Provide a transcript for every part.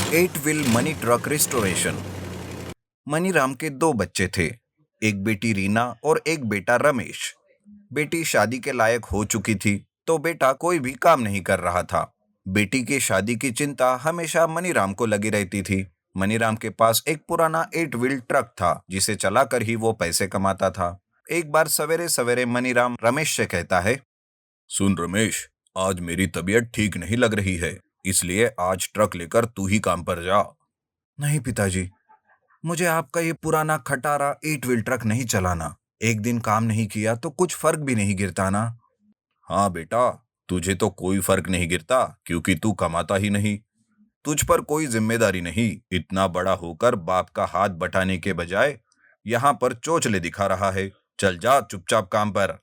Eight wheel money truck restoration. Maniram के दो बच्चे थे, एक बेटी रीना और एक बेटा रमेश। बेटी शादी के लायक हो चुकी थी, तो बेटा कोई भी काम नहीं कर रहा था। बेटी की शादी की चिंता हमेशा मनीराम को लगी रहती थी। मनीराम के पास एक पुराना एट व्हील ट्रक था, जिसे चलाकर ही वो पैसे कमाता था। एक बार सवेरे सवेरे मनीराम रमेश से कहता है, सुन रमेश, आज मेरी तबीयत ठीक नहीं लग रही है, इसलिए आज ट्रक लेकर तू ही काम पर जा। नहीं पिताजी, मुझे आपका ये पुराना खटारा एट व्हील ट्रक नहीं चलाना। एक दिन काम नहीं किया तो कुछ फर्क भी नहीं गिरता ना। हाँ बेटा, तुझे तो कोई फर्क नहीं गिरता क्योंकि तू कमाता ही नहीं। तुझ पर कोई जिम्मेदारी नहीं। इतना बड़ा होकर बाप का हाथ बटाने के बजाय यहाँ पर चोचले दिखा रहा है। चल जा चुपचाप काम पर।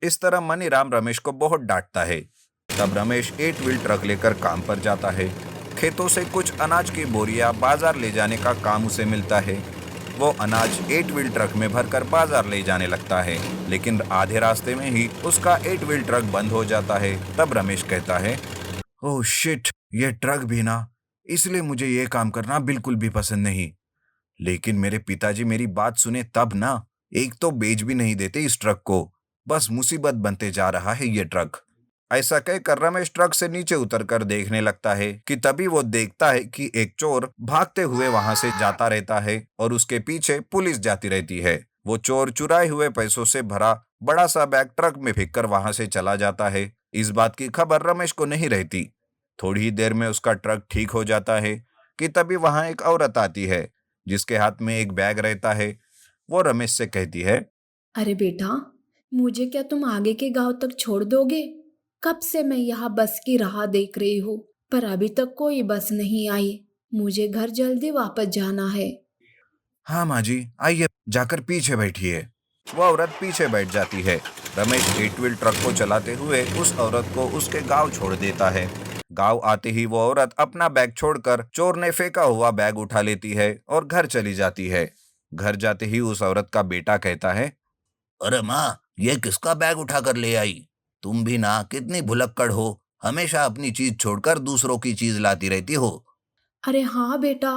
इस तरह मनीराम रमेश को बहुत डांटता है। तब रमेश एट व्हील ट्रक लेकर काम पर जाता है। खेतों से कुछ अनाज की बोरियां बाजार ले जाने का काम उसे मिलता है। वो अनाज एट व्हील ट्रक में भरकर बाजार ले जाने लगता है, लेकिन आधे रास्ते में ही उसका एट व्हील ट्रक बंद हो जाता है। तब रमेश कहता है, ओह शिट, ये ट्रक भी ना, इसलिए मुझे ये काम करना बिल्कुल भी पसंद नहीं। लेकिन मेरे पिताजी मेरी बात सुने तब ना। एक तो बेच भी नहीं देते इस ट्रक को। बस मुसीबत बनते जा रहा है ये ट्रक। ऐसा कहकर रमेश ट्रक से नीचे उतरकर देखने लगता है कि तभी वो देखता है कि एक चोर भागते हुए वहां से जाता रहता है और उसके पीछे पुलिस जाती रहती है। वो चोर चुराए हुए पैसों से भरा बड़ा सा बैग ट्रक में फेंककर वहां से चला जाता है। इस बात की खबर रमेश को नहीं रहती। थोड़ी ही देर में उसका ट्रक ठीक हो जाता है कि तभी वहां एक औरत आती है, जिसके हाथ में एक बैग रहता है। वो रमेश से कहती है, अरे बेटा, मुझे क्या तुम आगे के गांव तक छोड़ दोगे? कब से मैं यहाँ बस की राह देख रही हूँ, पर अभी तक कोई बस नहीं आई। मुझे घर जल्दी वापस जाना है। हाँ माँ जी, आइए जाकर पीछे बैठिए। वो औरत पीछे बैठ जाती है। रमेश एट व्हील ट्रक को चलाते हुए उस औरत को उसके गांव छोड़ देता है। गांव आते ही वो औरत अपना बैग छोड़कर चोर ने फेंका हुआ बैग उठा लेती है और घर चली जाती है। घर जाते ही उस औरत का बेटा कहता है, अरे माँ, ये किसका बैग उठा कर ले आई? तुम भी ना कितनी भुलक्कड़ हो, हमेशा अपनी चीज छोड़कर दूसरों की चीज लाती रहती हो। अरे हाँ बेटा,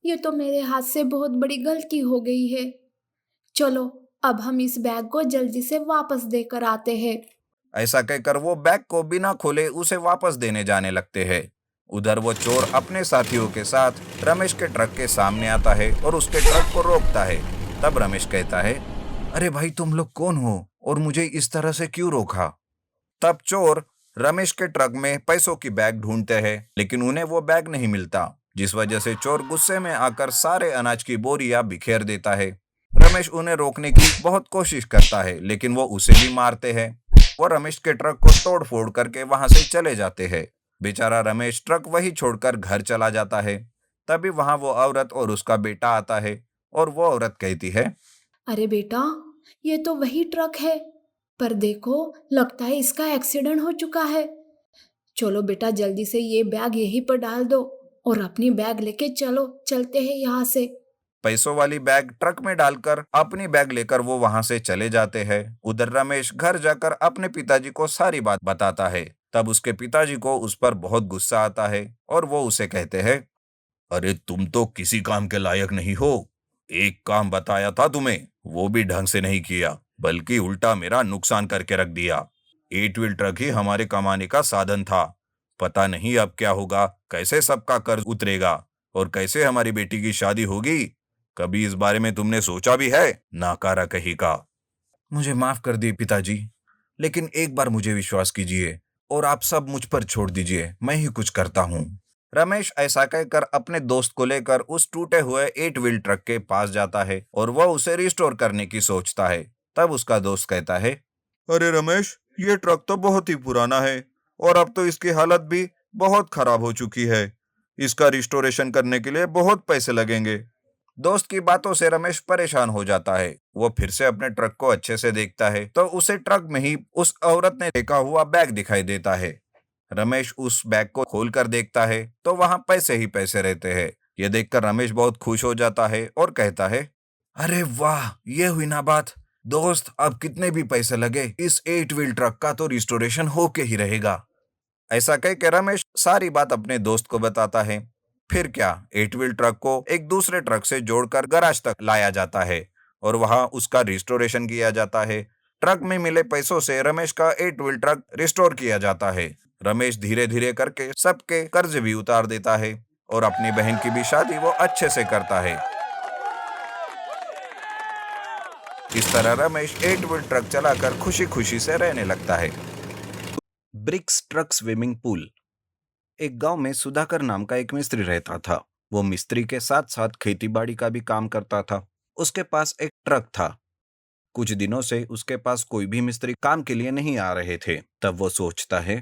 ये तो मेरे हाथ से बहुत बड़ी गलती हो गई है। चलो, अब हम इस बैग को जल्दी से वापस देकर आते हैं। ऐसा कहकर वो बैग को बिना खोले उसे वापस देने जाने लगते हैं। उधर वो चोर अपने साथियों के साथ रमेश के ट्रक के सामने आता है और उसके ट्रक को रोकता है। तब रमेश कहता है, अरे भाई, तुम लोग कौन हो और मुझे इस तरह से क्यों रोका? तब चोर रमेश के ट्रक में पैसों की बैग ढूंढते हैं, लेकिन उन्हें वो बैग नहीं मिलता, जिस वजह से चोर गुस्से में आकर सारे अनाज की बोरियां बिखेर देता है। रमेश उन्हें रोकने की बहुत कोशिश करता है, लेकिन वो उसे भी मारते हैं। वो रमेश के ट्रक को तोड़ फोड़ करके वहां से चले जाते हैं। बेचारा रमेश ट्रक वही छोड़कर घर चला जाता है। तभी वहां वो औरत और उसका बेटा आता है और वो औरत कहती है, अरे बेटा, ये तो वही ट्रक है। पर देखो, लगता है इसका एक्सीडेंट हो चुका है। चलो बेटा, जल्दी से ये बैग यहीं पर डाल दो और अपनी बैग लेके चलो, चलते हैं यहाँ से। पैसों वाली बैग ट्रक में डालकर अपनी बैग लेकर वो वहां से चले जाते हैं। उधर रमेश घर जाकर अपने पिताजी को सारी बात बताता है। तब उसके पिताजी को उस पर बहुत गुस्सा आता है और वो उसे कहते हैं, अरे तुम तो किसी काम के लायक नहीं हो। एक काम बताया था तुम्हें, वो भी ढंग से नहीं किया, बल्कि उल्टा मेरा नुकसान करके रख दिया। एट व्हील ट्रक ही हमारे कमाने का साधन था। पता नहीं अब क्या होगा, कैसे सबका कर्ज उतरेगा और कैसे हमारी बेटी की शादी होगी। कभी इस बारे में तुमने सोचा भी है? नाकारा कहीं का। मुझे माफ कर दिए पिताजी, लेकिन एक बार मुझे विश्वास कीजिए और आप सब मुझ पर छोड़ दीजिए, मैं ही कुछ करता हूँ। रमेश ऐसा कहकर अपने दोस्त को लेकर उस टूटे हुए एट व्हील ट्रक के पास जाता है और वह उसे रिस्टोर करने की सोचता है। तब उसका दोस्त कहता है, अरे रमेश, ये ट्रक तो बहुत ही पुराना है और अब तो इसकी हालत भी बहुत खराब हो चुकी है। इसका रिस्टोरेशन करने के लिए बहुत पैसे लगेंगे। दोस्त की बातों से रमेश परेशान हो जाता है। वो फिर से अपने ट्रक को अच्छे से देखता है तो उसे ट्रक में ही उस औरत ने फेंका हुआ बैग दिखाई देता है। रमेश उस बैग को खोलकर देखता है तो वहां पैसे ही पैसे रहते हैं। ये देखकर रमेश बहुत खुश हो जाता है और कहता है, अरे वाह, ये हुई ना बात। दोस्त, अब कितने भी पैसे लगे, इस एट व्हील ट्रक का तो रिस्टोरेशन होके ही रहेगा। ऐसा कह के रमेश सारी बात अपने दोस्त को बताता है। फिर क्या, 8 व्हील ट्रक को एक दूसरे ट्रक से जोड़कर गैराज तक लाया जाता है और वहां उसका रिस्टोरेशन किया जाता है। ट्रक में मिले पैसों से रमेश का 8 व्हील ट्रक रिस्टोर किया जाता है। रमेश धीरे धीरे करके सबके कर्ज भी उतार देता है और अपनी बहन की भी शादी वो अच्छे से करता है। इस तरह रमेश 8 व्हील ट्रक चलाकर खुशी खुशी से रहने लगता है। Bricks truck swimming pool. एक गांव में सुधाकर नाम का एक मिस्त्री रहता था। वो मिस्त्री के साथ साथ खेती बाड़ी का भी काम करता था। उसके पास एक ट्रक था। कुछ दिनों से उसके पास कोई भी मिस्त्री काम के लिए नहीं आ रहे थे। तब वो सोचता है,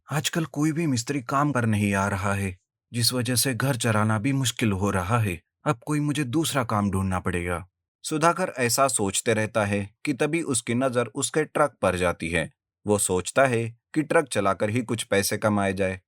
आजकल कोई भी मिस्त्री काम पर नहीं आ रहा है, जिस वजह से घर चलाना भी मुश्किल हो रहा है। अब कोई मुझे दूसरा काम ढूंढना पड़ेगा। सुधाकर ऐसा सोचते रहता है कि तभी उसकी नजर उसके ट्रक पर जाती है। वो सोचता है कि ट्रक चलाकर ही कुछ पैसे कमाए जाए।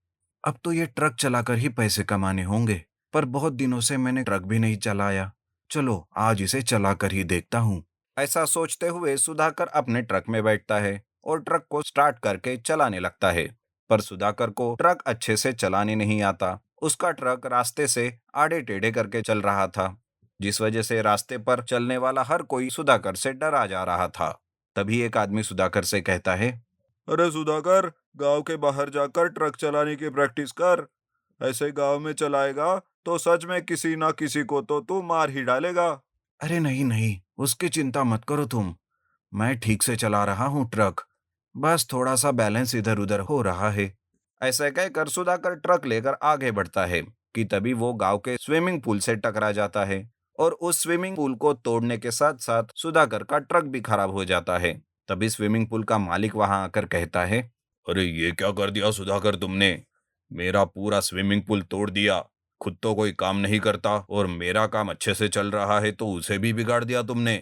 अब तो ये ट्रक चलाकर ही पैसे कमाने होंगे, पर बहुत दिनों से मैंने ट्रक भी नहीं चलाया। चलो आज इसे चलाकर ही देखता हूँ। ऐसा सोचते हुए सुधाकर अपने ट्रक में बैठता है और ट्रक को स्टार्ट करके चलाने लगता है। पर सुधाकर को ट्रक अच्छे से चलाने नहीं आता। उसका ट्रक रास्ते से आड़े टेढ़े करके चल रहा था, जिस वजह से रास्ते पर चलने वाला हर कोई सुधाकर से डरा जा रहा था। तभी एक आदमी सुधाकर से कहता है, अरे सुधाकर, गांव के बाहर जाकर ट्रक चलाने की प्रैक्टिस कर। ऐसे गांव में चलाएगा तो सच में किसी ना किसी को तो तू मार ही डालेगा। अरे नहीं नहीं, उसकी चिंता मत करो तुम। मैं ठीक से चला रहा हूँ ट्रक। बस थोड़ा सा बैलेंस इधर उधर हो रहा है। ऐसा कहकर सुधाकर ट्रक लेकर आगे बढ़ता है कि तभी वो गांव के स्विमिंग पूल से टकरा जाता है और उस स्विमिंग पूल को तोड़ने के साथ साथ सुधाकर का ट्रक भी खराब हो जाता है। तभी स्विमिंग पूल का मालिक वहां आकर कहता है, अरे ये क्या कर दिया सुधाकर तुमने? मेरा पूरा स्विमिंग पूल तोड़ दिया। खुद तो कोई काम नहीं करता और मेरा काम अच्छे से चल रहा है तो उसे भी बिगाड़ दिया तुमने।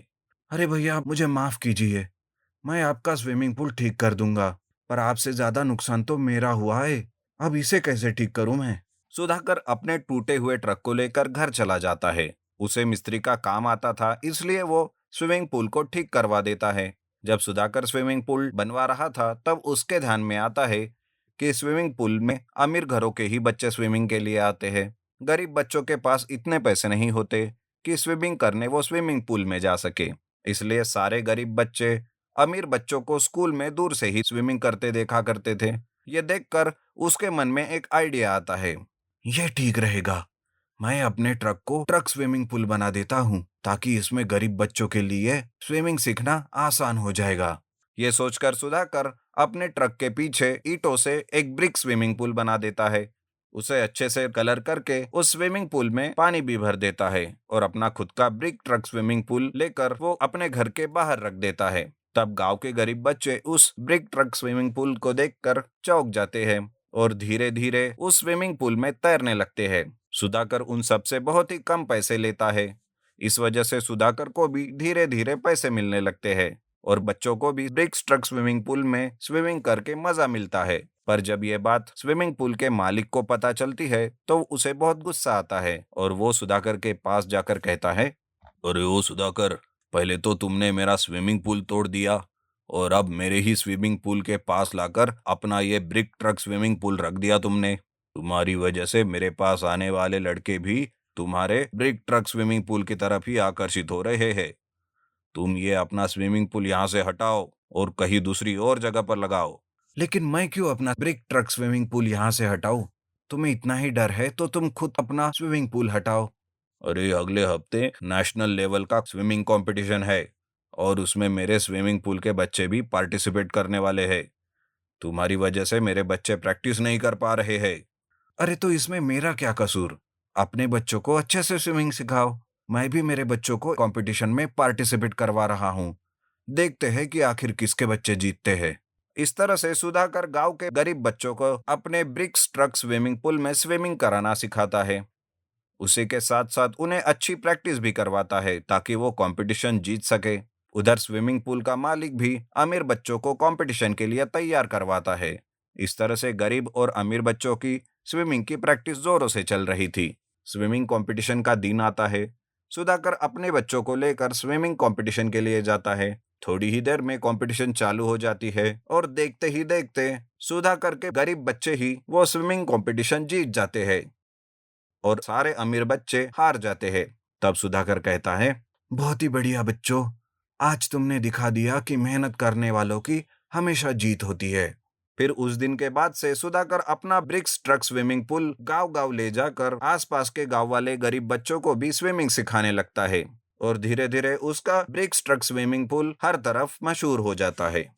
अरे भैया, मुझे माफ कीजिए। मैं आपका स्विमिंग पूल ठीक कर दूंगा, पर आपसे ज्यादा नुकसान तो मेरा हुआ है। अब इसे कैसे ठीक करूं मैं? सुधाकर अपने टूटे हुए ट्रक को लेकर घर चला जाता है। उसे मिस्त्री का काम आता था, इसलिए वो स्विमिंग पूल को ठीक करवा देता है। जब सुधाकर स्विमिंग पूल बनवा रहा था तब उसके ध्यान में आता है कि स्विमिंग पूल में अमीर घरों के ही बच्चे स्विमिंग के लिए आते हैं। गरीब बच्चों के पास इतने पैसे नहीं होते कि स्विमिंग करने वो स्विमिंग पूल में जा सके। इसलिए सारे गरीब बच्चे अमीर बच्चों को स्कूल में दूर से ही स्विमिंग करते देखा करते थे। ये देखकर उसके मन में एक आइडिया आता है। यह ठीक रहेगा। मैं अपने ट्रक को ट्रक स्विमिंग पूल बना देता हूँ, ताकि इसमें गरीब बच्चों के लिए स्विमिंग सीखना आसान हो जाएगा। ये सोचकर सुधाकर अपने ट्रक के पीछे ईंटों से एक ब्रिक स्विमिंग पूल बना देता है। उसे अच्छे से कलर करके उस स्विमिंग पूल में पानी भी भर देता है और अपना खुद का ब्रिक ट्रक स्विमिंग पूल लेकर वो अपने घर के बाहर रख देता है। तब गांव के गरीब बच्चे उस ब्रिक ट्रक स्विमिंग पूल को देखकर चौंक जाते हैं और धीरे धीरे उस स्विमिंग पूल में तैरने लगते हैं। सुधाकर उन सबसे बहुत ही कम पैसे लेता है। इस वजह से सुधाकर को भी धीरे धीरे पैसे मिलने लगते हैं और बच्चों को भी ब्रिक्स ट्रक स्विमिंग पूल में स्विमिंग करके मजा मिलता है। पर जब ये बात स्विमिंग पूल के मालिक को पता चलती है तो उसे बहुत गुस्सा आता है और वो सुधाकर के पास जाकर कहता है, अरे ओ सुधाकर, पहले तो तुमने मेरा स्विमिंग पूल तोड़ दिया और अब मेरे ही स्विमिंग पूल के पास लाकर अपना ये ब्रिक ट्रक स्विमिंग पूल रख दिया तुमने। तुम्हारी वजह से मेरे पास आने वाले लड़के भी तुम्हारे ब्रिक ट्रक स्विमिंग पूल की तरफ ही आकर्षित हो रहे हैं। तुम ये अपना स्विमिंग पूल यहाँ से हटाओ और कहीं दूसरी और जगह पर लगाओ। लेकिन मैं क्यों अपना ब्रिक ट्रक स्विमिंग पूल यहाँ से हटाऊं? तुम्हें इतना ही डर है तो तुम खुद अपना स्विमिंग पूल हटाओ। अरे अगले हफ्ते नेशनल लेवल का स्विमिंग कंपटीशन है और उसमें मेरे स्विमिंग पूल के बच्चे भी पार्टिसिपेट करने वाले हैं। तुम्हारी वजह से मेरे बच्चे प्रैक्टिस नहीं कर पा रहे हैं। अरे तो इसमें मेरा क्या कसूर? अपने बच्चों को अच्छे से स्विमिंग सिखाओ। मैं भी मेरे बच्चों को कंपटीशन में पार्टिसिपेट करवा रहा हूँ। देखते हैं कि आखिर किसके बच्चे जीतते हैं। इस तरह से सुधाकर गांव के गरीब बच्चों को अपने ब्रिक्स ट्रक स्विमिंग पूल में स्विमिंग कराना सिखाता है। उसी के साथ साथ उन्हें अच्छी प्रैक्टिस भी करवाता है ताकि वो कंपटीशन जीत सके। उधर स्विमिंग पूल का मालिक भी अमीर बच्चों को कंपटीशन के लिए तैयार करवाता है। इस तरह से गरीब और अमीर बच्चों की स्विमिंग की प्रैक्टिस जोरों से चल रही थी। स्विमिंग कंपटीशन का दिन आता है। सुधाकर अपने बच्चों को लेकर स्विमिंग कंपटीशन के लिए जाता है। थोड़ी ही देर में कंपटीशन चालू हो जाती है और देखते ही देखते सुधाकर के गरीब बच्चे ही वो स्विमिंग कंपटीशन जीत जाते हैं और सारे अमीर बच्चे हार जाते हैं। तब सुधाकर कहता है, बहुत ही बढ़िया बच्चों, आज तुमने दिखा दिया कि मेहनत करने वालों की हमेशा जीत होती है। फिर उस दिन के बाद से सुधाकर अपना ब्रिक्स ट्रक स्विमिंग पूल गांव-गांव ले जाकर आसपास के गांव वाले गरीब बच्चों को भी स्विमिंग सिखाने लगता है और धीरे-धीरे उसका ब्रिक्स ट्रक स्विमिंग पूल हर तरफ मशहूर हो जाता है।